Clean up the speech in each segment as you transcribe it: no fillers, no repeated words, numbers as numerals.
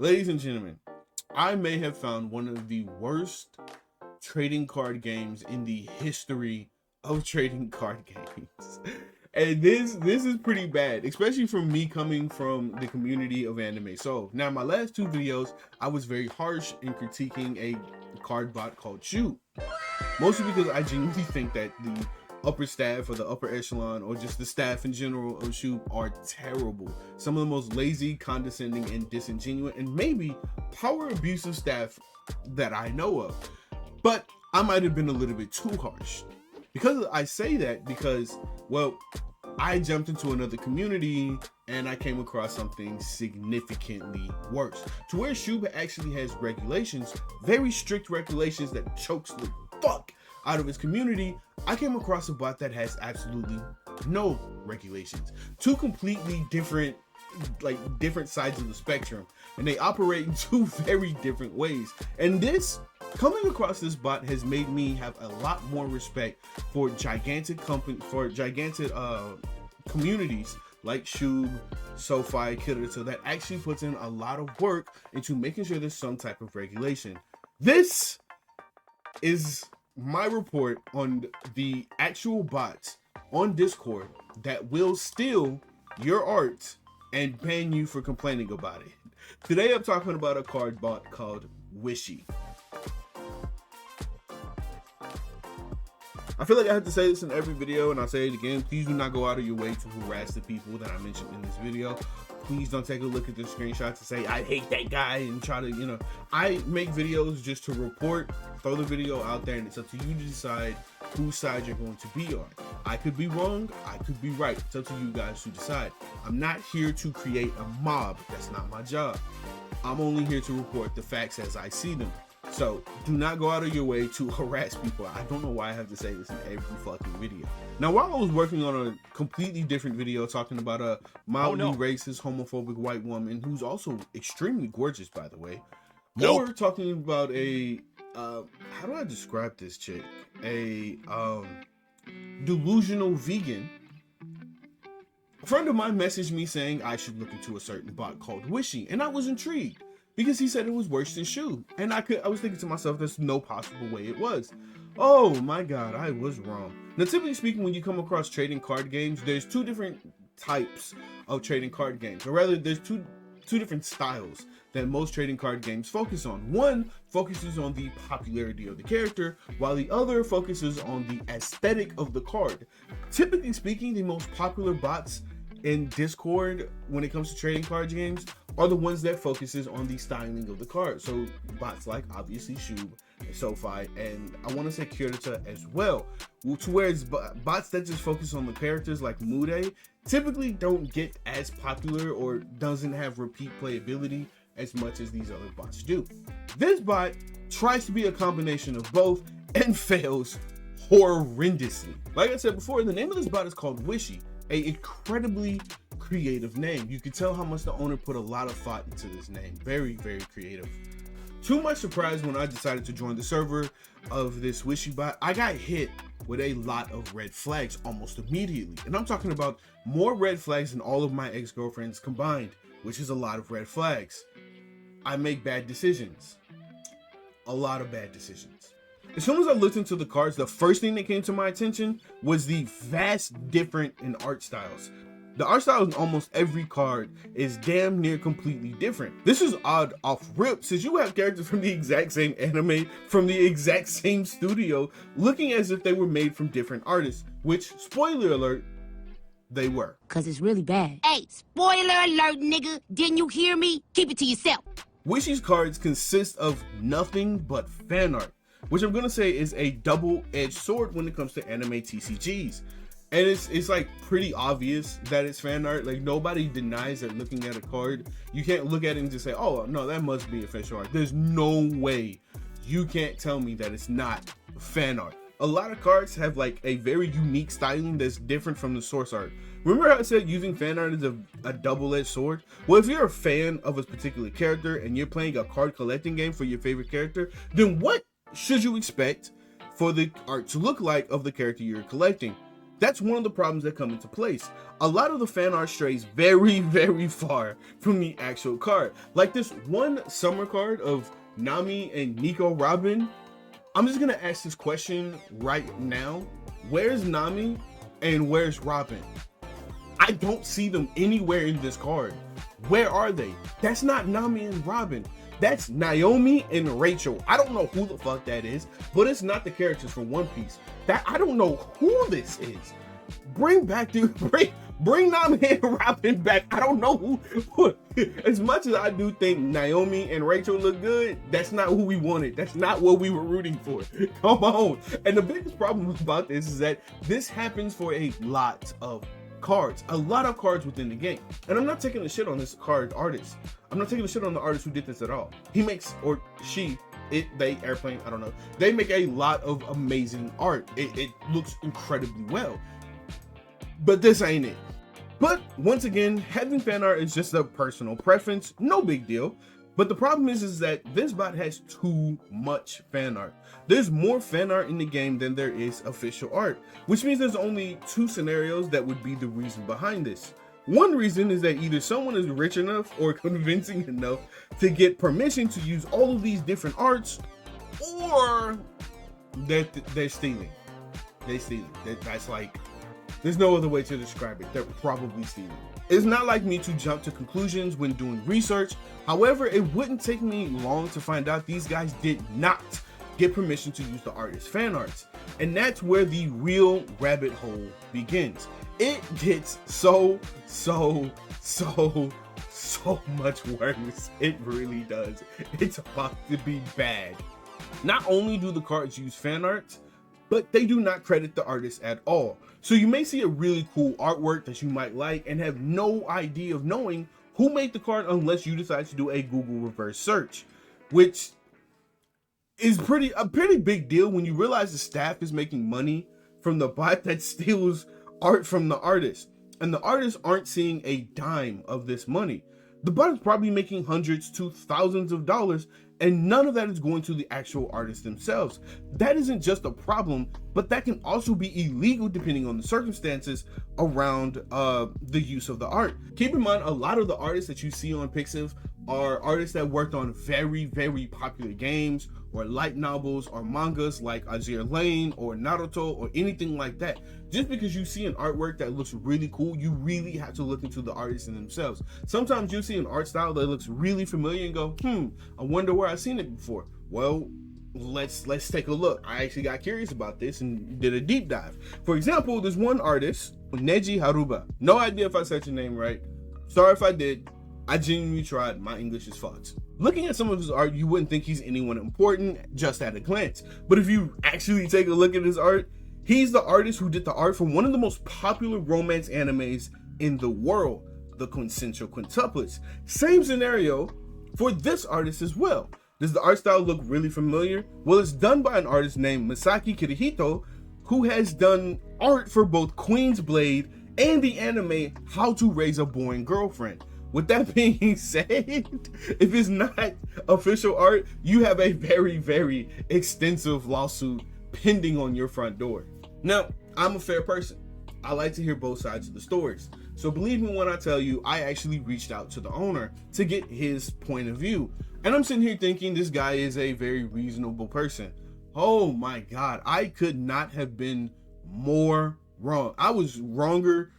Ladies and gentlemen, I may have found one of the worst trading card games in the history of trading card games. And this is pretty bad, especially for me coming from the community of anime. So now my last two videos, I was very harsh in critiquing a card bot called Shoot. Mostly because I genuinely think that the upper staff or the upper echelon or just the staff in general of Shoot are terrible. Some of the most lazy, condescending, and disingenuous, and maybe power abusive staff that I know of. But I might have been a little bit too harsh. Because I say that because, well, I jumped into another community and I came across something significantly worse. To where Shub actually has regulations, very strict regulations that chokes the fuck out of his community. I came across a bot that has absolutely no regulations. Two completely different sides of the spectrum, and they operate in two very different ways. And coming across this bot has made me have a lot more respect for gigantic communities like Shub, SoFi, Kirito that actually puts in a lot of work into making sure there's some type of regulation. This is my report on the actual bots on Discord that will steal your art and ban you for complaining about it. Today I'm talking about a card bot called Wishy. I feel like I have to say this in every video, and I'll say it again. Please do not go out of your way to harass the people that I mentioned in this video. Please don't take a look at the screenshots and say, I hate that guy, and try to, I make videos just to report, throw the video out there, and it's up to you to decide whose side you're going to be on. I could be wrong, I could be right. It's up to you guys to decide. I'm not here to create a mob. That's not my job. I'm only here to report the facts as I see them. So do not go out of your way to harass people. I don't know why I have to say this in every fucking video. Now, while I was working on a completely different video talking about a mildly racist, homophobic white woman who's also extremely gorgeous, by the way, or talking about a how do I describe this chick? A delusional vegan. A friend of mine messaged me saying I should look into a certain bot called Wishy, and I was intrigued because he said it was worse than Shoe. And I was thinking to myself, there's no possible way it was. Oh my God, I was wrong. Now, typically speaking, when you come across trading card games, there's two different types of trading card games, or rather there's two different styles that most trading card games focus on. One focuses on the popularity of the character, while the other focuses on the aesthetic of the card. Typically speaking, the most popular bots in Discord when it comes to trading card games are the ones that focuses on the styling of the card. So bots like obviously Shub, SoFi, and I want to say Kirito as well. To where it's bots that just focus on the characters like Mude typically don't get as popular or doesn't have repeat playability as much as these other bots do. This bot tries to be a combination of both and fails horrendously. Like I said before, the name of this bot is called Wishy, an incredibly creative name. You can tell how much the owner put a lot of thought into this name. Very, very creative. To my surprise, when I decided to join the server of this Wishy bot, I got hit with a lot of red flags almost immediately. And I'm talking about more red flags than all of my ex-girlfriends combined, which is a lot of red flags. I make bad decisions. A lot of bad decisions. As soon as I looked into the cards, the first thing that came to my attention was the vast difference in art styles. The art style in almost every card is damn near completely different. This is odd off rip, since you have characters from the exact same anime, from the exact same studio, looking as if they were made from different artists, which, spoiler alert, they were. Cause it's really bad. Hey, spoiler alert, nigga. Didn't you hear me? Keep it to yourself. Wishy's cards consist of nothing but fan art, which I'm gonna say is a double-edged sword when it comes to anime TCGs. And it's like pretty obvious that it's fan art. Like, nobody denies that looking at a card, you can't look at it and just say, oh no, that must be official art. There's no way you can't tell me that it's not fan art. A lot of cards have like a very unique styling that's different from the source art. Remember how I said using fan art is a double-edged sword? Well, if you're a fan of a particular character and you're playing a card collecting game for your favorite character, then what should you expect for the art to look like of the character you're collecting? That's one of the problems that come into place. A lot of the fan art strays very, very far from the actual card. Like this one summer card of Nami and Nico Robin. I'm just gonna ask this question right now. Where's Nami and where's Robin? I don't see them anywhere in this card. Where are they? That's not Nami and Robin. That's Naomi and Rachel. I don't know who the fuck that is, but it's not the characters from One Piece. That I don't know who this is. Bring Nami and Robin back. I don't know who. As much as I do think Naomi and Rachel look good, that's not who we wanted. That's not what we were rooting for. Come on. And the biggest problem about this is that this happens for a lot of cards, a lot of cards within the game. And I'm not taking the shit on this card artist. I'm not taking the shit on the artist who did this at all. He makes, or she, they, airplane, I don't know. They make a lot of amazing art. It looks incredibly well. But this ain't it. But once again, having fan art is just a personal preference. No big deal. But the problem is that this bot has too much fan art. There's more fan art in the game than there is official art, which means there's only two scenarios that would be the reason behind this. One reason is that either someone is rich enough or convincing enough to get permission to use all of these different arts, or that they're stealing. They're stealing. That's like, there's no other way to describe it. They're probably stealing. It's not like me to jump to conclusions when doing research. However, it wouldn't take me long to find out these guys did not get permission to use the artist's fan arts. And that's where the real rabbit hole begins. It gets so much worse. It really does. It's about to be bad. Not only do the cards use fan arts, but they do not credit the artist at all. So you may see a really cool artwork that you might like and have no idea of knowing who made the card unless you decide to do a Google reverse search, which is a pretty big deal when you realize the staff is making money from the bot that steals art from the artist, and the artists aren't seeing a dime of this money. The bot is probably making hundreds to thousands of dollars, and none of that is going to the actual artists themselves. That isn't just a problem, but that can also be illegal depending on the circumstances around the use of the art. Keep in mind, a lot of the artists that you see on Pixiv are artists that worked on very, very popular games or light novels or mangas like Azure Lane or Naruto or anything like that. Just because you see an artwork that looks really cool, you really have to look into the artists in themselves. Sometimes you see an art style that looks really familiar and go, I wonder where I've seen it before. Well, let's take a look. I actually got curious about this and did a deep dive. For example, there's one artist, Neji Haruba. No idea if I said your name right. Sorry if I did. I genuinely tried. My English is fucked. Looking at some of his art, you wouldn't think he's anyone important just at a glance. But if you actually take a look at his art, he's the artist who did the art for one of the most popular romance animes in the world, the Quintessential Quintuplets. Same scenario for this artist as well. Does the art style look really familiar? Well, it's done by an artist named Masaki Kirihito, who has done art for both Queen's Blade and the anime How to Raise a Boring Girlfriend. With that being said, if it's not official art, you have a very, very extensive lawsuit pending on your front door. Now, I'm a fair person. I like to hear both sides of the stories. So believe me when I tell you, I actually reached out to the owner to get his point of view. And I'm sitting here thinking this guy is a very reasonable person. Oh my God, I could not have been more wrong. I was wronger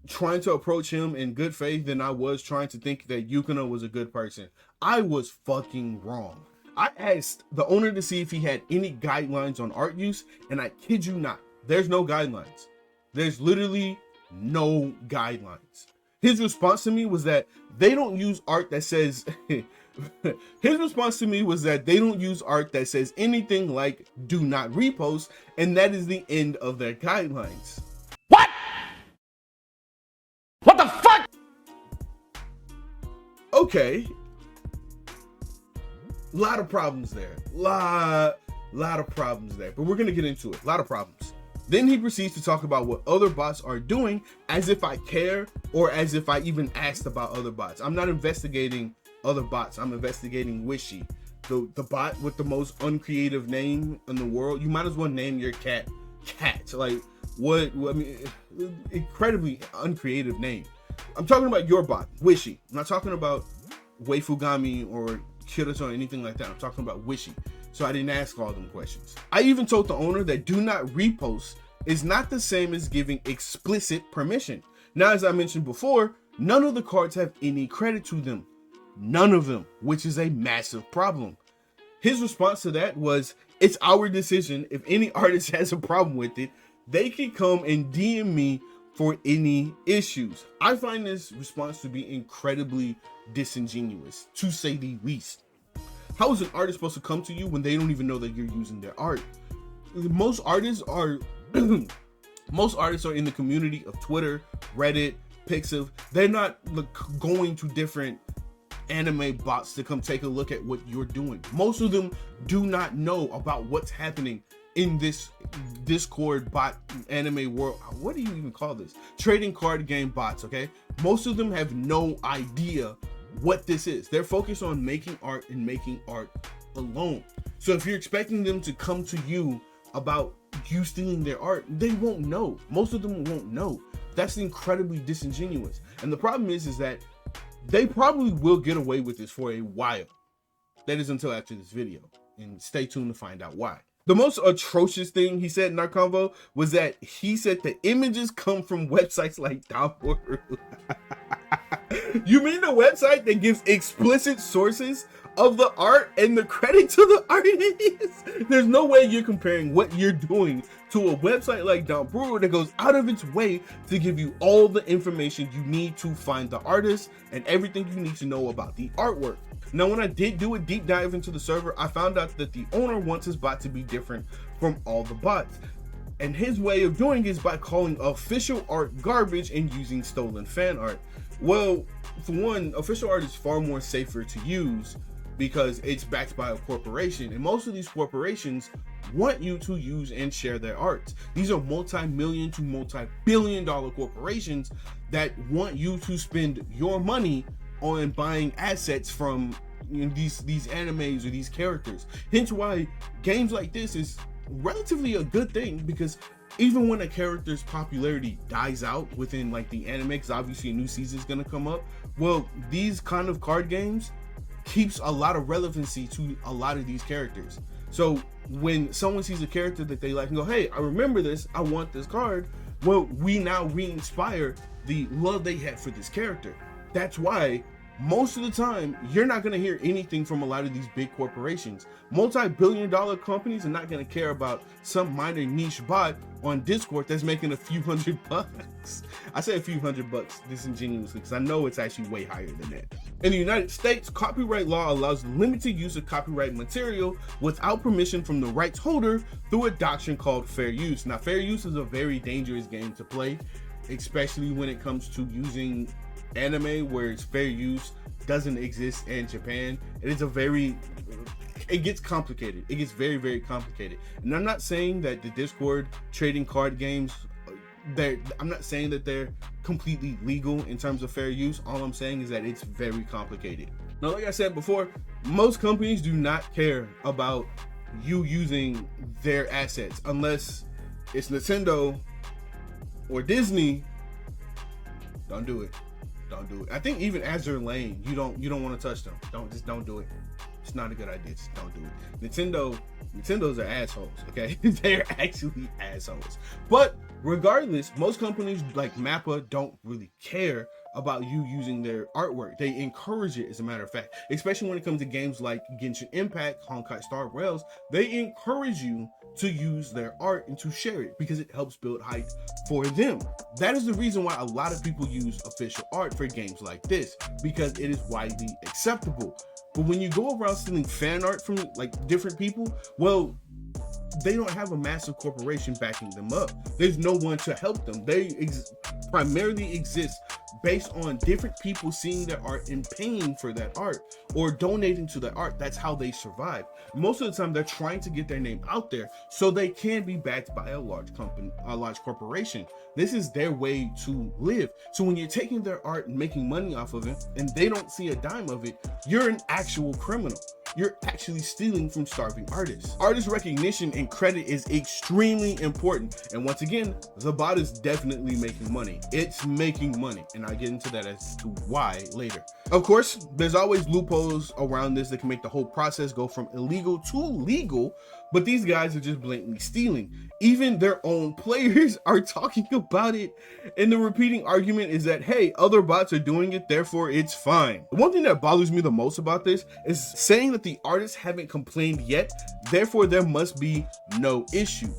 trying to approach him in good faith than I was trying to think that Yukino was a good person. I was fucking wrong. I asked the owner to see if he had any guidelines on art use, and I kid you not, there's no guidelines. There's literally no guidelines. His response to me was that they don't use art that says his response to me was that they don't use art that says anything like do not repost, and that is the end of their guidelines. What the fuck? Okay. Lot of problems there. Lot of problems there. But we're gonna get into it. A lot of problems. Then he proceeds to talk about what other bots are doing as if I care or as if I even asked about other bots. I'm not investigating other bots. I'm investigating Wishy, the bot with the most uncreative name in the world. You might as well name your cat Cat. Like, what I mean, incredibly uncreative name. I'm talking about your bot, Wishy. I'm not talking about Waifugami or Kirito or anything like that. I'm talking about Wishy. So I didn't ask all them questions. I even told the owner that do not repost is not the same as giving explicit permission. Now, as I mentioned before, none of the cards have any credit to them. None of them, which is a massive problem. His response to that was, it's our decision. If any artist has a problem with it, they can come and DM me for any issues. I find this response to be incredibly disingenuous, to say the least. How is an artist supposed to come to you when they don't even know that you're using their art? Most artists are most artists are in the community of Twitter, Reddit, Pixiv. They're not going to different anime bots to come take a look at what you're doing. Most of them do not know about what's happening in this Discord bot anime world. What do you even call this? Trading card game bots, okay? Most of them have no idea what this is. They're focused on making art and making art alone. So if you're expecting them to come to you about you stealing their art, they won't know. Most of them won't know. That's incredibly disingenuous. And the problem is that they probably will get away with this for a while. That is until after this video. And stay tuned to find out why. The most atrocious thing he said in our convo was that he said the images come from websites like Downpour. You mean the website that gives explicit sources of the art and the credit to the artist? There's no way you're comparing what you're doing to a website like Downpour that goes out of its way to give you all the information you need to find the artist and everything you need to know about the artwork. Now, when I did do a deep dive into the server, I found out that the owner wants his bot to be different from all the bots. And his way of doing it is by calling official art garbage and using stolen fan art. Well, for one, official art is far more safer to use because it's backed by a corporation. And most of these corporations want you to use and share their art. These are multi-million to multi-billion dollar corporations that want you to spend your money on buying assets from these animes or these characters. Hence why games like this is relatively a good thing, because even when a character's popularity dies out within like the anime, because obviously a new season is going to come up, well, these kind of card games keeps a lot of relevancy to a lot of these characters. So when someone sees a character that they like and go, hey, I remember this, I want this card, well, we now re-inspire the love they had for this character. That's why most of the time you're not going to hear anything from a lot of these big corporations. Multi-billion dollar companies are not going to care about some minor niche bot on Discord that's making a few $100. I say a few $100 disingenuously because I know it's actually way higher than that. In the United States, copyright law allows limited use of copyright material without permission from the rights holder through a doctrine called fair use. Now, fair use is a very dangerous game to play, especially when it comes to using anime where it's fair use doesn't exist in Japan. It gets complicated. It gets very, very complicated. And I'm not saying that the Discord trading card games, I'm not saying that they're completely legal in terms of fair use. All I'm saying is that it's very complicated. Now, like I said before, most companies do not care about you using their assets unless it's Nintendo or Disney. Don't do it. Don't do it. I think even Azure Lane, you don't want to touch them. Don't do it. It's not a good idea. Just don't do it. Nintendo's are assholes, okay? They're actually assholes. But regardless, most companies like Mappa don't really care about you using their artwork. They encourage it, as a matter of fact, especially when it comes to games like Genshin Impact, Honkai Star Rails. They encourage you to use their art and to share it because it helps build hype for them. That is the reason why a lot of people use official art for games like this, because it is widely acceptable. But when you go around stealing fan art from like different people, well, they don't have a massive corporation backing them up. There's no one to help them. They primarily exist based on different people seeing their art and paying for that art or donating to their art. That's how they survive. Most of the time, they're trying to get their name out there so they can be backed by a large company, a large corporation. This is their way to live. So when you're taking their art and making money off of it and they don't see a dime of it, you're an actual criminal. you're actually stealing from starving artists. Artist recognition and credit is extremely important. And once again, the bot is definitely making money. It's making money. And I'll get into that as to why later. Of course, there's always loopholes around this that can make the whole process go from illegal to legal, but these guys are just blatantly stealing. Even their own players are talking about it, and the repeating argument is that, hey, other bots are doing it, therefore it's fine. The one thing that bothers me the most about this is saying that the artists haven't complained yet, therefore there must be no issue.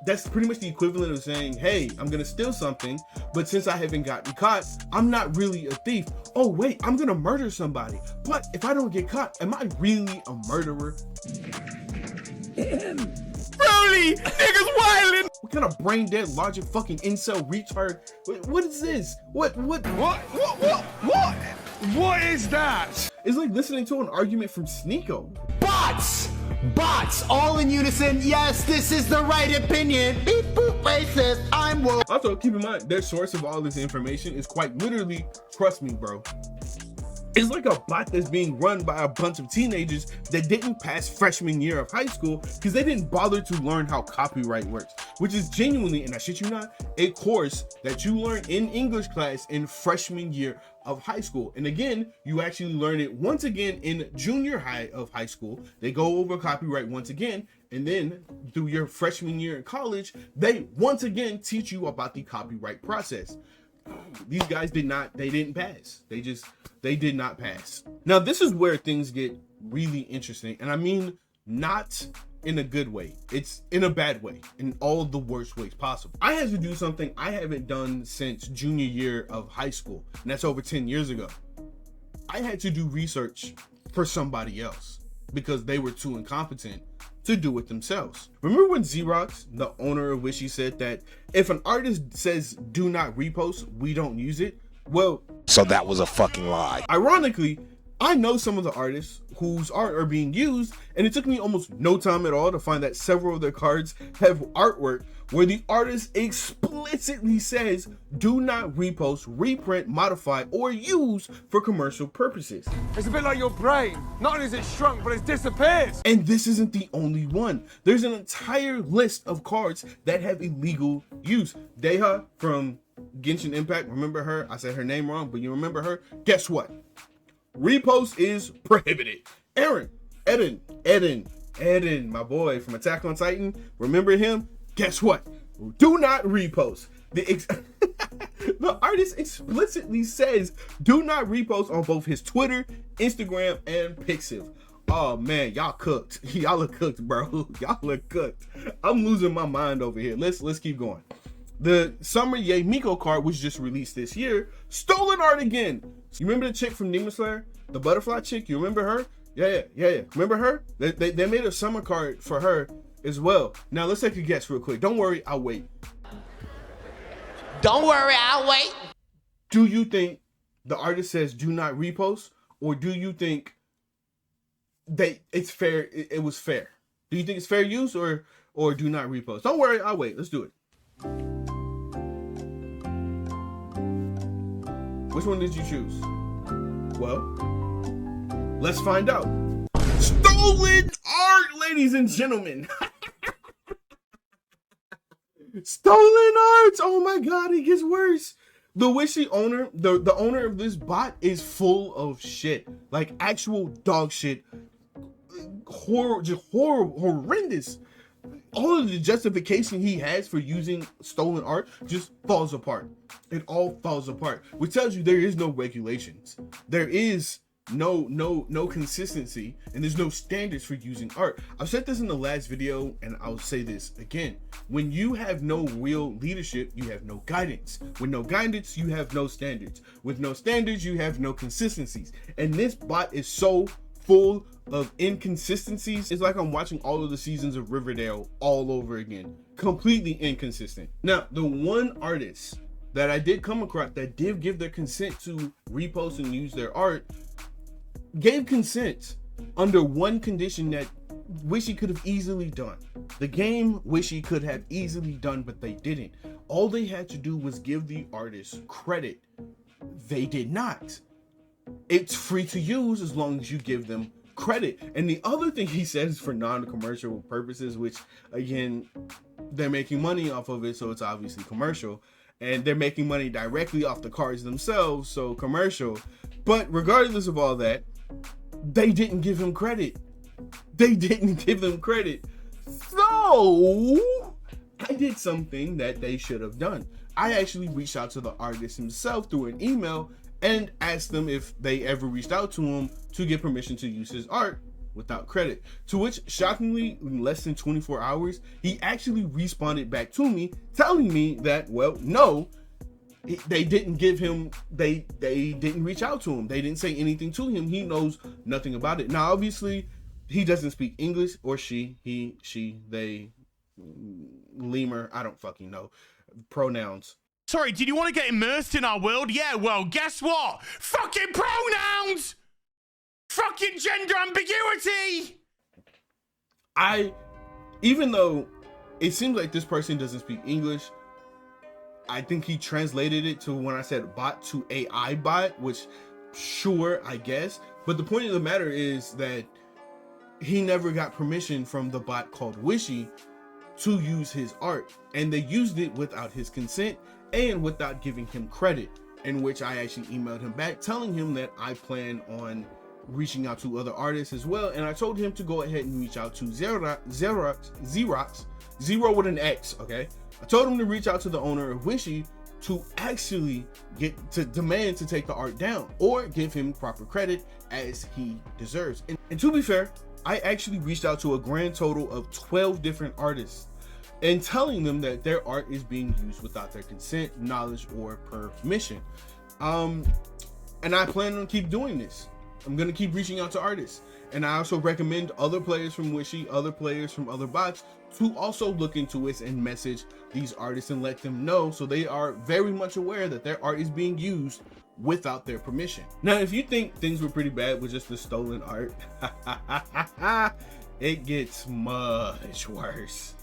That's pretty much the equivalent of saying, hey, I'm gonna steal something, but since I haven't gotten caught, I'm not really a thief. Oh wait, I'm gonna murder somebody, but if I don't get caught, am I really a murderer? Broly, niggas wildin'! What kind of brain dead logic fucking incel retard? What is this? What is that? It's like listening to an argument from Sneeko. Bots! Bots! All in unison. Yes, this is the right opinion. Beep boop racist. I'm woke. Also, keep in mind, their source of all this information is quite literally, trust me, bro. It's like a bot that's being run by a bunch of teenagers that didn't pass freshman year of high school because they didn't bother to learn how copyright works, which is genuinely, and I shit you not, a course that you learn in English class in freshman year of high school. And again, you actually learn it once again in junior high of high school. They go over copyright once again, and then through your freshman year in college, they once again teach you about the copyright process. These guys didn't pass. They did not pass. Now, this is where things get really interesting. And I mean, not in a good way. It's in a bad way, in all the worst ways possible. I had to do something I haven't done since junior year of high school. And that's over 10 years ago. I had to do research for somebody else because they were too incompetent to do it themselves. Remember when Xerox, the owner of Wishy, said that if an artist says do not repost, we don't use it? Well, so that was a fucking lie. Ironically, I know some of the artists whose art are being used, and it took me almost no time at all to find that several of their cards have artwork where the artist explicitly says do not repost, reprint, modify, or use for commercial purposes. It's a bit like your brain. Not only is it shrunk, but it's disappeared. And this isn't the only one. There's an entire list of cards that have illegal use. Deha from Genshin Impact, remember her? I said her name wrong, but you remember her? Guess what? Repost is prohibited. Eden, my boy from Attack on Titan, remember him? Guess what? Do not repost. The artist explicitly says do not repost on both his Twitter, Instagram, and Pixiv. Oh man, y'all cooked. Y'all are cooked, bro. Y'all are cooked. I'm losing my mind over here. Let's keep going. The Summer Ye Miko card was just released this year. Stolen art again. You remember the chick from Demon Slayer? The butterfly chick? You remember her? Yeah. Remember her? They made a summer card for her as well. Now let's take a guess real quick. Don't worry, I'll wait. Don't worry, I'll wait. Do you think the artist says do not repost, or do you think it's fair? It was fair. Do you think it's fair use or do not repost? Don't worry, I'll wait. Let's do it. Which one did you choose? Well, let's find out. Stolen art, ladies and gentlemen. Stolen art. Oh my God, it gets worse. The Wishy owner, the owner of this bot is full of shit. Like actual dog shit. Horrendous. All of the justification he has for using stolen art just falls apart. It all falls apart, which tells you there is no regulations. There is no consistency, and there's no standards for using art. I've said this in the last video, and I'll say this again. When you have no real leadership, you have no guidance. With no guidance, you have no standards. With no standards, you have no consistencies. And this bot is so full of inconsistencies. It's like I'm watching all of the seasons of Riverdale all over again. Completely inconsistent. Now, the one artist that I did come across that did give their consent to repost and use their art gave consent under one condition that Wishy could have easily done. The game Wishy could have easily done, but they didn't. All they had to do was give the artist credit. They did not. It's free to use as long as you give them credit. And the other thing he said is for non-commercial purposes, which again, they're making money off of it, so it's obviously commercial. And they're making money directly off the cards themselves, so commercial. But regardless of all that, they didn't give him credit. They didn't give him credit. So I did something that they should have done. I actually reached out to the artist himself through an email and asked them if they ever reached out to him to get permission to use his art without credit. To which, shockingly, in less than 24 hours, he actually responded back to me, telling me that, well, no, they didn't give him, they didn't reach out to him. They didn't say anything to him. He knows nothing about it. Now, obviously, he doesn't speak English, or she, he, she, they, lemur, I don't fucking know. Pronouns. Sorry, did you want to get immersed in our world? Yeah, well, guess what? Fucking pronouns! Fucking gender ambiguity! Even though it seems like this person doesn't speak English, I think he translated it to, when I said bot, to AI bot, which, sure, I guess. But the point of the matter is that he never got permission from the bot called Wishy to use his art, and they used it without his consent and without giving him credit, in which I actually emailed him back telling him that I plan on reaching out to other artists as well, and I told him to go ahead and reach out to Xerox, zero with an X, okay? I told him to reach out to the owner of Wishy to actually demand to take the art down or give him proper credit as he deserves. And to be fair, I actually reached out to a grand total of 12 different artists and telling them that their art is being used without their consent, knowledge, or permission. And I plan on keep doing this. I'm gonna keep reaching out to artists. And I also recommend other players from Wishy, other players from other bots to also look into it and message these artists and let them know, so they are very much aware that their art is being used without their permission. Now, if you think things were pretty bad with just the stolen art, it gets much worse.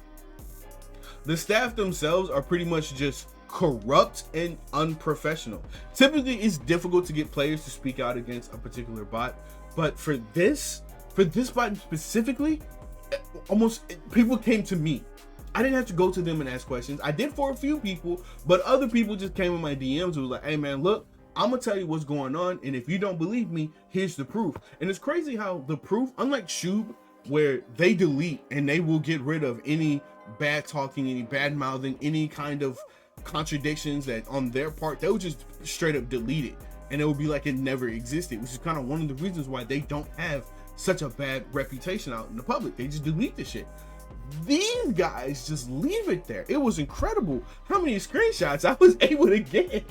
The staff themselves are pretty much just corrupt and unprofessional. Typically, it's difficult to get players to speak out against a particular bot, but for this bot specifically, people came to me. I didn't have to go to them and ask questions. I did for a few people, but other people just came in my DMs and was like, hey man, look, I'm gonna tell you what's going on, and if you don't believe me, here's the proof. And it's crazy how the proof, unlike Shub, where they delete and they will get rid of any bad talking, any bad mouthing, any kind of contradictions that on their part, they would just straight up delete it, and it would be like it never existed, which is kind of one of the reasons why they don't have such a bad reputation out in the public. They just delete the shit. These guys just leave it there. It was incredible how many screenshots I was able to get.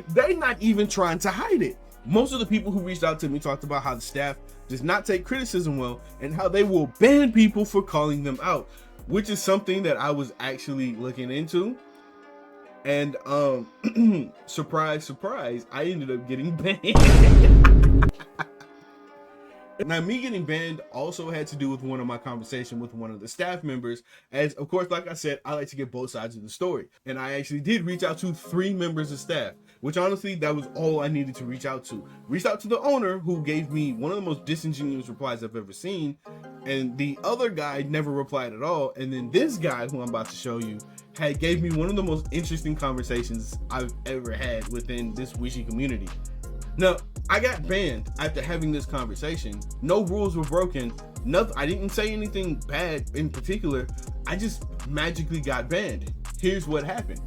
They're not even trying to hide it. Most of the people who reached out to me talked about how the staff does not take criticism well and how they will ban people for calling them out, which is something that I was actually looking into. And surprise, surprise, I ended up getting banned. Now, me getting banned also had to do with one of my conversations with one of the staff members, as of course, like I said, I like to get both sides of the story. And I actually did reach out to 3 members of staff, which honestly, that was all I needed to reach out to. Reached out to the owner, who gave me one of the most disingenuous replies I've ever seen, and the other guy never replied at all. And then this guy, who I'm about to show you, gave me one of the most interesting conversations I've ever had within this Wishy community. Now, I got banned after having this conversation. No rules were broken. Nothing. I didn't say anything bad in particular. I just magically got banned. Here's what happened.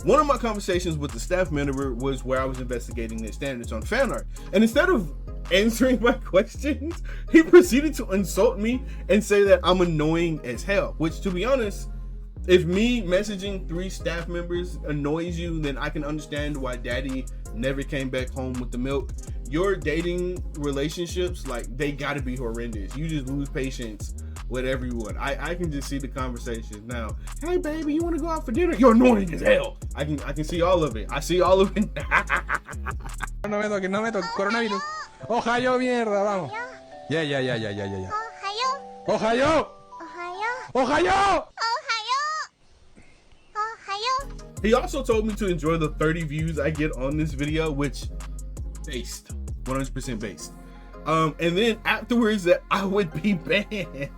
One of my conversations with the staff member was where I was investigating their standards on fan art. And instead of answering my questions, he proceeded to insult me and say that I'm annoying as hell, which, to be honest, if me messaging 3 staff members annoys you, then I can understand why daddy never came back home with the milk. Your dating relationships, like, they gotta be horrendous. You just lose patience with everyone. I can just see the conversation now. Hey baby, you wanna go out for dinner? You're annoying as hell. I can see all of it. I see all of it. No me toques, coronavirus. Ohio, mierda, vamos. Ya. Ohio. Ohio. He also told me to enjoy the 30 views I get on this video, which based, 100% based. And then afterwards that I would be banned.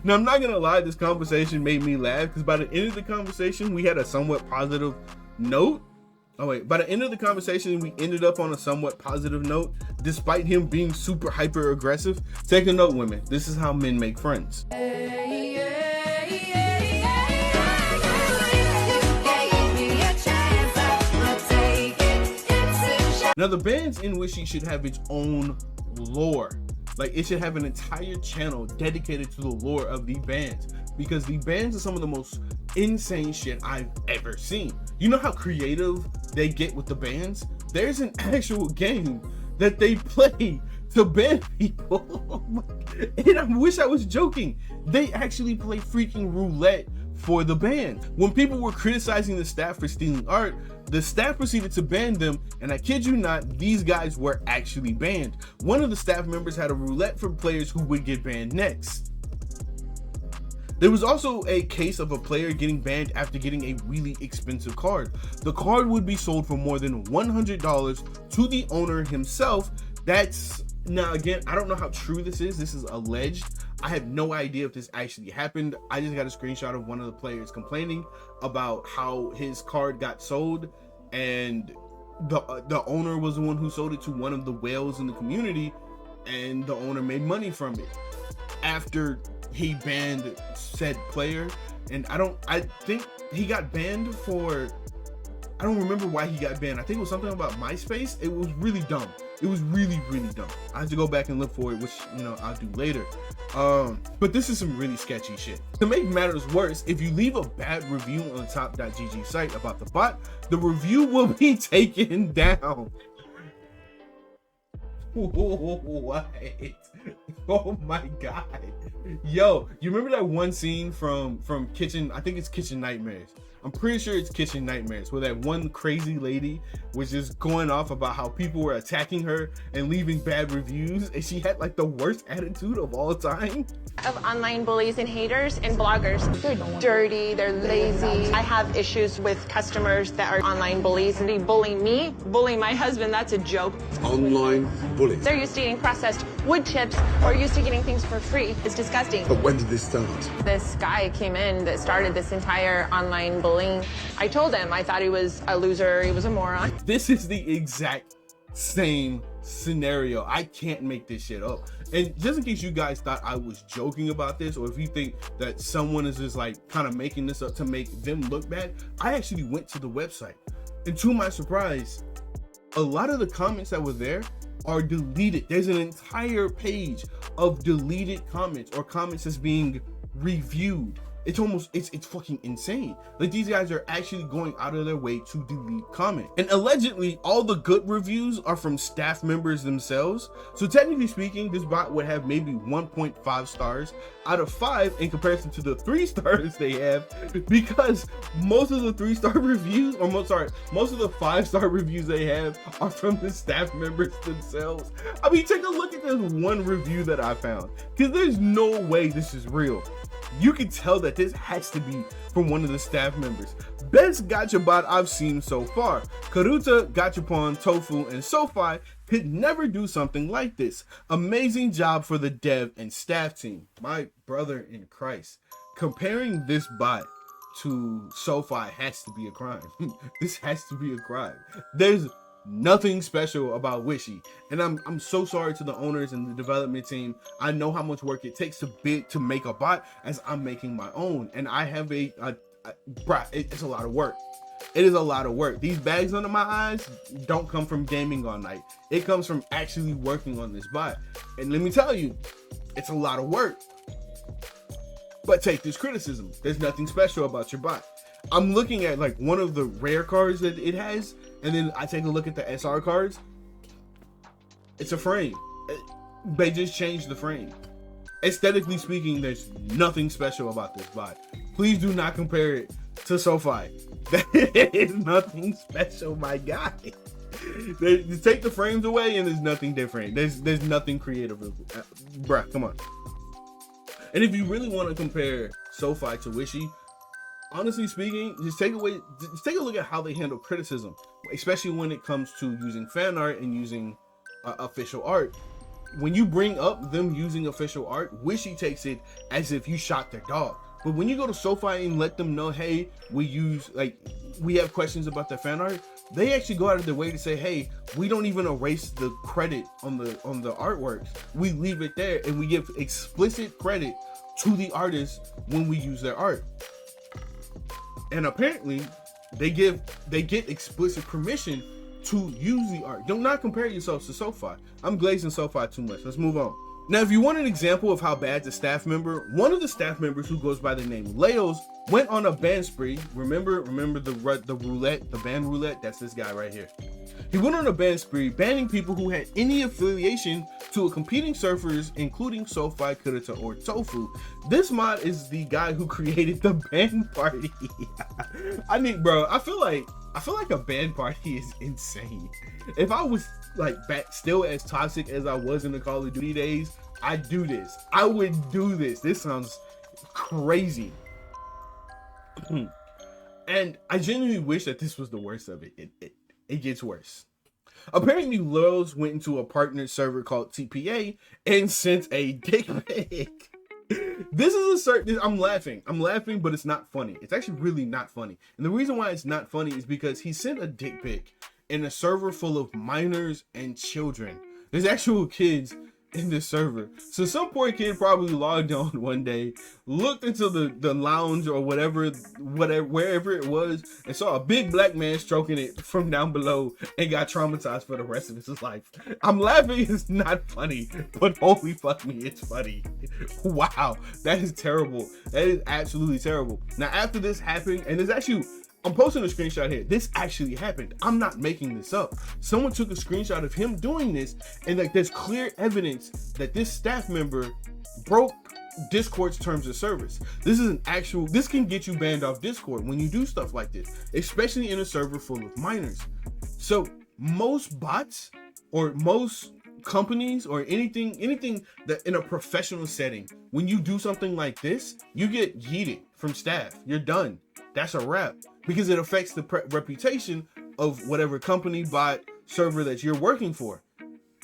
Now I'm not gonna lie, this conversation made me laugh because by the end of the conversation we had a somewhat positive note. Oh wait, by the end of the conversation we ended up on a somewhat positive note despite him being super hyper aggressive. Take a note, women, this is how men make friends. Now the bands in Wishy should have its own lore. Like it should have an entire channel dedicated to the lore of the bands, because the bands are some of the most insane shit I've ever seen. You know how creative they get with the bands? There's an actual game that they play to ban people. And I wish I was joking. They actually play freaking roulette for the band. When people were criticizing the staff for stealing art, the staff proceeded to ban them, and I kid you not, these guys were actually banned. One of the staff members had a roulette for players who would get banned next. There was also a case of a player getting banned after getting a really expensive card. The card would be sold for more than $100 to the owner himself. That's, now again, I don't know how true this is. This is alleged. I have no idea if this actually happened. I just got a screenshot of one of the players complaining about how his card got sold, and the owner was the one who sold it to one of the whales in the community, and the owner made money from it after he banned said player. And I think he got banned for, I don't remember why he got banned. I think it was something about MySpace. It was really dumb. It was really, really dumb. I have to go back and look for it, which, you know, I'll do later. But this is some really sketchy shit. To make matters worse, if you leave a bad review on the top.gg site about the bot, the review will be taken down. What? Oh my god. Yo, you remember that one scene from Kitchen, I think it's Kitchen Nightmares. I'm pretty sure it's Kitchen Nightmares, where that one crazy lady was just going off about how people were attacking her and leaving bad reviews, and she had like the worst attitude of all time. Of online bullies and haters and bloggers. They're dirty, they're lazy. I have issues with customers that are online bullies. They bully me, bully my husband, that's a joke. Online bullies? They're used to eating processed wood chips or used to getting things for free. It's disgusting. But when did this start? This guy came in that started this entire online bullying. I told him I thought he was a loser, he was a moron. This is the exact same scenario. I can't make this shit up. And just in case you guys thought I was joking about this, or if you think that someone is just like kind of making this up to make them look bad, I actually went to the website, and to my surprise, a lot of the comments that were there are deleted. There's an entire page of deleted comments, or comments that's being reviewed. It's fucking insane. Like, these guys are actually going out of their way to delete comments. And allegedly, all the good reviews are from staff members themselves. So technically speaking, this bot would have maybe 1.5 stars out of 5 in comparison to the 3 stars they have, because most of the 3-star reviews, or most of the 5-star reviews they have are from the staff members themselves. I mean, take a look at this one review that I found, because there's no way this is real. You can tell that this has to be from one of the staff members. Best gacha bot I've seen so far. Karuta, Gachapon, Tofu, and SoFi could never do something like this. Amazing job for the dev and staff team. My brother in Christ. Comparing this bot to SoFi has to be a crime. This has to be a crime. There's nothing special about Wishy, and I'm so sorry to the owners and the development team. I know how much work it takes to make a bot, as I'm making my own, and I have it's a lot of work. It is a lot of work. These bags under my eyes don't come from gaming all night. It comes from actually working on this bot, and let me tell you, it's a lot of work. But take this criticism. There's nothing special about your bot. I'm looking at like one of the rare cards that it has, and then I take a look at the SR cards. It's a frame. They just changed the frame. Aesthetically speaking, there's nothing special about this bot. Please do not compare it to SoFi. There is nothing special, my guy. Just take the frames away and there's nothing different. There's nothing creative. Bruh, come on. And if you really want to compare SoFi to Wishy, honestly speaking, just take a look at how they handle criticism, especially when it comes to using fan art and using official art. when you bring up them using official art, Wishy takes it as if you shot their dog. But when you go to SoFi and let them know, hey, we have questions about their fan art, they actually go out of their way to say, hey, we don't even erase the credit on the artworks. We leave it there and we give explicit credit to the artist when we use their art. And apparently they get explicit permission to use the art. Do not compare yourselves to SoFi. I'm glazing SoFi too much. Let's move on. Now, if you want an example of how bad the staff member, one of the staff members who goes by the name Leos went on a ban spree. Remember the roulette, the ban roulette? That's this guy right here. He went on a ban spree, banning people who had any affiliation to a competing servers, including SoFi, Kurita, or Tofu. This mod is the guy who created the ban party. I mean, bro, I feel like a ban party is insane. If I was like back still as toxic as I was in the Call of Duty days, I'd do this. I would do this. This sounds crazy. And I genuinely wish that this was the worst of it. It gets worse. Apparently, Leos went into a partnered server called TPA and sent a dick pic. This is I'm laughing, but it's not funny. It's actually really not funny. And the reason why it's not funny is because he sent a dick pic in a server full of minors and children. There's actual kids in this server. So some poor kid probably logged on one day, looked into the lounge or wherever it was, and saw a big black man stroking it from down below and got traumatized for the rest of his life. I'm laughing, it's not funny, but holy fuck me, it's funny. Wow, that is terrible. That is absolutely terrible. Now, after this happened, and there's actually, I'm posting a screenshot here. This actually happened. I'm not making this up. Someone took a screenshot of him doing this, and like there's clear evidence that this staff member broke Discord's terms of service. This can get you banned off Discord when you do stuff like this, especially in a server full of minors. So most bots or most companies or anything that in a professional setting, when you do something like this, you get yeeted from staff. You're done. That's a wrap, because it affects the reputation of whatever company, bot, server that you're working for.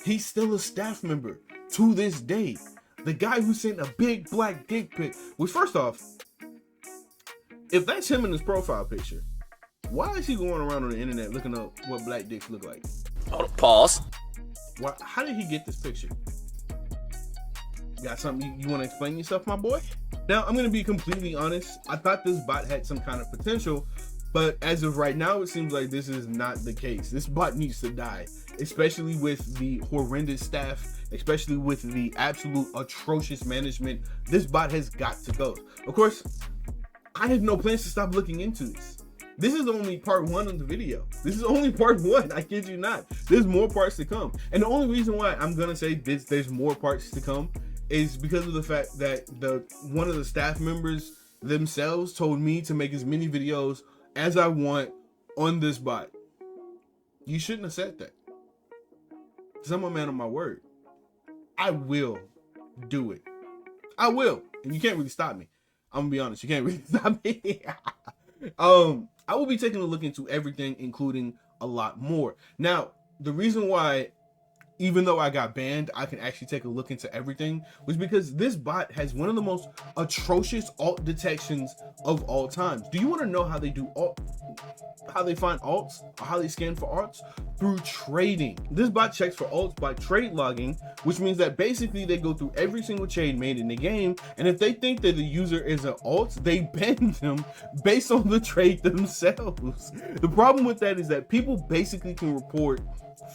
He's still a staff member to this day. The guy who sent a big black dick pic, which, first off, if that's him in his profile picture, why is he going around on the internet looking up what black dicks look like? Pause. How did he get this picture? Got something you want to explain yourself, my boy? Now, I'm going to be completely honest. I thought this bot had some kind of potential, but as of right now, it seems like this is not the case. This bot needs to die, especially with the horrendous staff, especially with the absolute atrocious management. This bot has got to go. Of course, I have no plans to stop looking into this. This is only part one of the video. This is only part one. I kid you not. There's more parts to come. And the only reason why I'm going to say there's more parts to come is because of the fact that one of the staff members themselves told me to make as many videos as I want on this bot. You shouldn't have said that, because I'm a man of my word. I will do it. I will, and you can't really stop me. I'm gonna be honest, you can't really stop me. I will be taking a look into everything, including a lot more. Now, the reason why, even though I got banned, I can actually take a look into everything was because this bot has one of the most atrocious alt detections of all time. Do you want to know how they do how they find alts, or how they scan for alts? Through trading. This bot checks for alts by trade logging, which means that basically they go through every single trade made in the game, and if they think that the user is an alt, they ban them based on the trade themselves. The problem with that is that people basically can report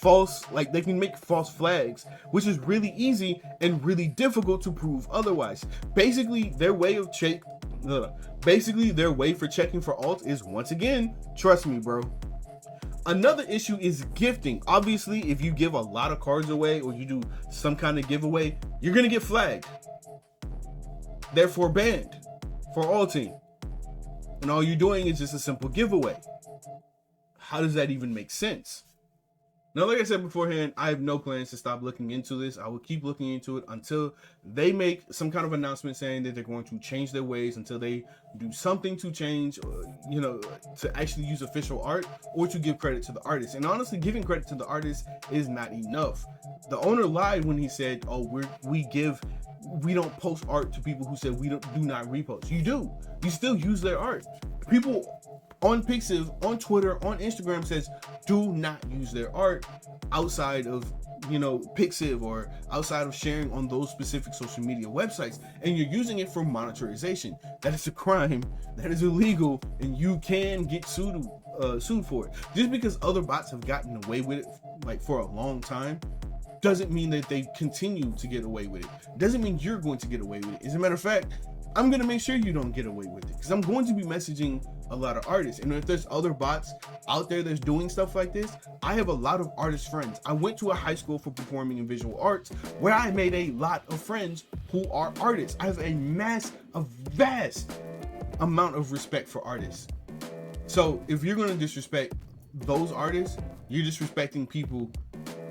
false, like they can make false flags, which is really easy and really difficult to prove otherwise. Basically, their way for checking for alt is, once again, trust me, bro. Another issue is gifting. Obviously, if you give a lot of cards away or you do some kind of giveaway, you're gonna get flagged, therefore banned for alting. And all you're doing is just a simple giveaway. How does that even make sense? Now, like I said beforehand, I have no plans to stop looking into this. I will keep looking into it until they make some kind of announcement saying that they're going to change their ways, until they do something to change, you know, to actually use official art or to give credit to the artist. And honestly, giving credit to the artist is not enough. The owner lied when he said, oh, we don't post art to people who said do not repost. You do. You still use their art. People on Pixiv, on Twitter, on Instagram says do not use their art outside of, you know, Pixiv or outside of sharing on those specific social media websites, and you're using it for monetization. That is a crime. That is illegal, and you can get sued for it. Just because other bots have gotten away with it like for a long time doesn't mean that they continue to get away with it. Doesn't mean you're going to get away with it. As a matter of fact, I'm going to make sure you don't get away with it, because I'm going to be messaging a lot of artists. And if there's other bots out there that's doing stuff like this, I have a lot of artist friends. I went to a high school for performing and visual arts where I made a lot of friends who are artists. I have a vast amount of respect for artists. So if you're going to disrespect those artists, you're disrespecting people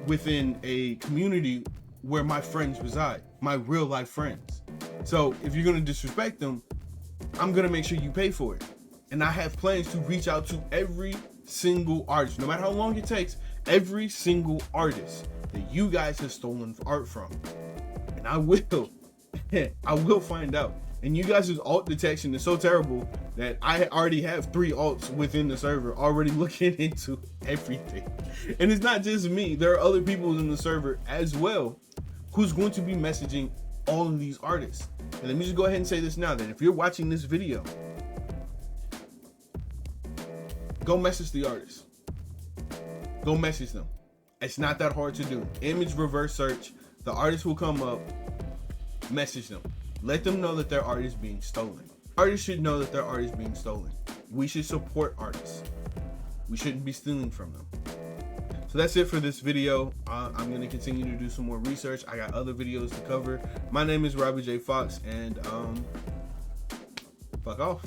within a community where my friends reside, my real life friends. So if you're going to disrespect them, I'm going to make sure you pay for it. And I have plans to reach out to every single artist, no matter how long it takes, every single artist that you guys have stolen art from. And I will find out. And you guys' alt detection is so terrible that I already have 3 alts within the server already looking into everything. And it's not just me. There are other people in the server as well who's going to be messaging all of these artists. And let me just go ahead and say this now, that if you're watching this video, go message the artists. Go message them. It's not that hard to do. Image reverse search. The artist will come up. Message them. Let them know that their art is being stolen. Artists should know that their art is being stolen. We should support artists. We shouldn't be stealing from them. So that's it for this video. I'm going to continue to do some more research. I got other videos to cover. My name is Robert J. Fox, and fuck off.